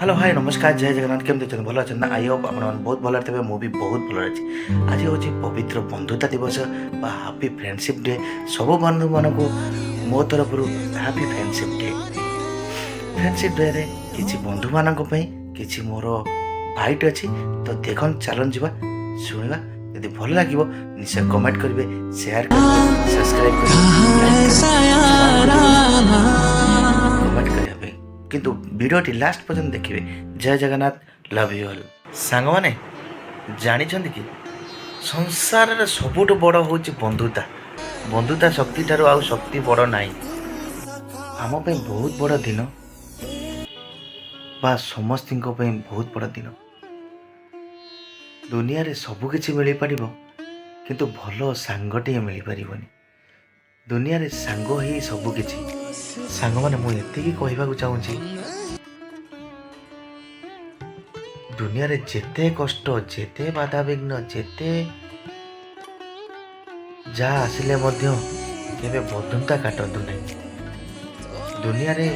Hello hi नमस्कार जय जगन्नाथ केमती अच्छे भल अच्छे ना आई होप आप बहुत भल थे मुझे बहुत भल अच्छी आज हूँ पवित्र बंधुता दिवस बा हापी फ्रेंडशिप डे सब बंधु मान को मो तरफ हापी फ्रेंडशिप डे रे किसी बंधु मान किसी मोर भाईट अच्छी तो देखन चलन जा शुणा यदि भल लगे निश्चय कमेंट करेंगे शेयर करेंगे सब्सक्राइब कमेंट करने किंतु वीडियोटी लास्ट पर्यंत देखिए जय जगन्नाथ लव यू ऑल सांग माने जानी कि संसार सबुठ बड़ हूँ बंधुता बंधुता शक्ति ठारू आउ शक्ति बड़ नाई आम बहुत बड़ दिन बा समस्त बहुत बड़ दिन दुनिया रे सबकि मिल पार किंतु भल सांगटे मिल पारनि दुनिया रे सांग ही सबकि सांग माने मुझे कहवाक चाहूँगी दुनिया रे जेते कष्ट जेते बाधा विघ्न जेते जा आसिले मध्य केबे बंधुता काटतु नहीं दुनिया रे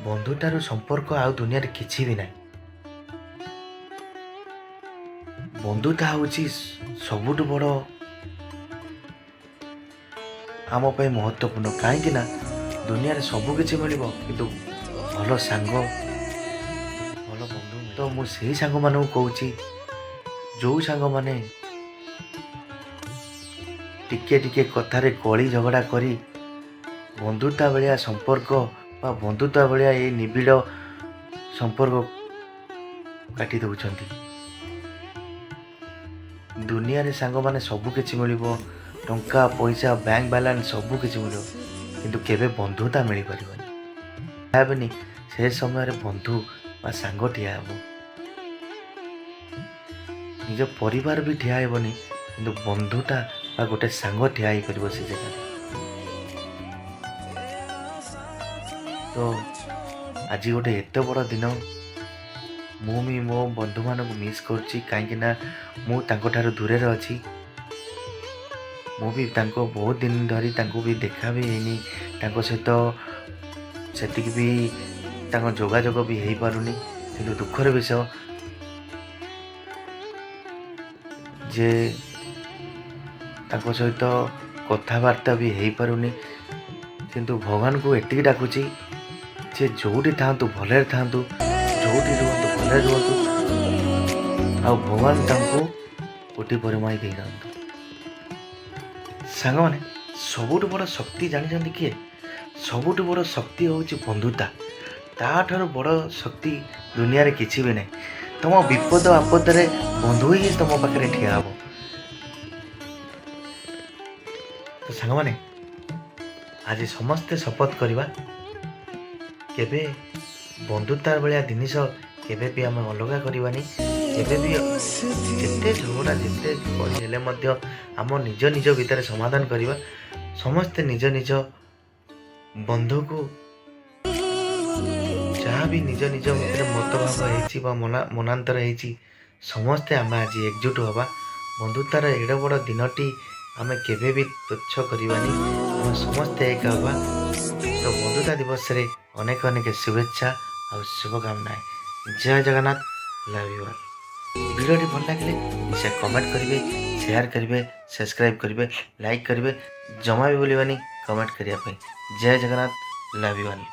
बंधुतार संपर्क आउ दुनिया रे किछि भी नहीं बंधुता होची सबुठ बड़ आम महत्वपूर्ण कहीं दुनिया रे सब किछि मिलिबो किंतु भल सांग भल बंधु तो मुझे सांग मानू कहूँ जो सांग माने टिके टिके कथारे कली झगड़ा करी बंधुता भाया संपर्क बा बंधुता भाया ये निबिड़ संपर्क काटी दौरान दुनिया रे सांग माने सब किछि मिलिबो टंका पैसा बैंक बैलेंस सब किछि मिलिबो किंतु केबे बंधुता मिल पारनि से समय बंधु बा सांग ठिया हे निज परिवार भी ठिया हेबनी किंतु बंधुता बा गोटे सांग ठिया ही करिवो से जगह तो आज गोटे एत बड़ दिन मुझे मो बंधु मान मिस करछि कहीं मु दूरे अच्छी मु भी बहुत दिन धरी भी देखा भी हैनी सहित सेतिक भी जोगाजोग भी हो पारुनी किंतु दुखर विषय जे सहित कथबार्ता भी हो पारुनी किंतु भगवान को एति डाकुची जे जोटी था भले था जोटी रुहतु भले रुहतु आ भगवान कोटि परिमाण दे दिखाँ सांग मैंने सबुठ बड़ शक्ति जानी किए सबुठ बड़ शक्ति हूँ बंधुता ताठार बड़ शक्ति दुनिया रे किछि भी नहीं तुम विपद आपद रे बंधु ही तुम पाखे ठिया हे तो सांग मैंने आज समस्ते शपथ करवा केबे बंधुतार भाया जिनिस केबे भी आम अलग करवानी केबे भी जिते झगड़ा जिते हेले मध्य आम निज निज भितर समाधान करवा समस्ते निज निज बंधु को जहाँ भी निज निज भितर मतभाव मनांतर होती समस्ते आम आज एकजुट हवा बंधुतार एड़ बड़ दिनटी आम केबे भी तुच्छ करवानी आम समस्ते एक हवा तो बंधुता दिवस रे अनेक अनेक शुभेच्छा और शुभकामना जय Jagannath love you all video भल लगे निश्चय कमेंट करेंगे शेयर करेंगे सब्सक्राइब करेंगे लाइक करेंगे जमा भी भूलवानी कमेंट करने जय जगन्नाथ लव यू ऑल।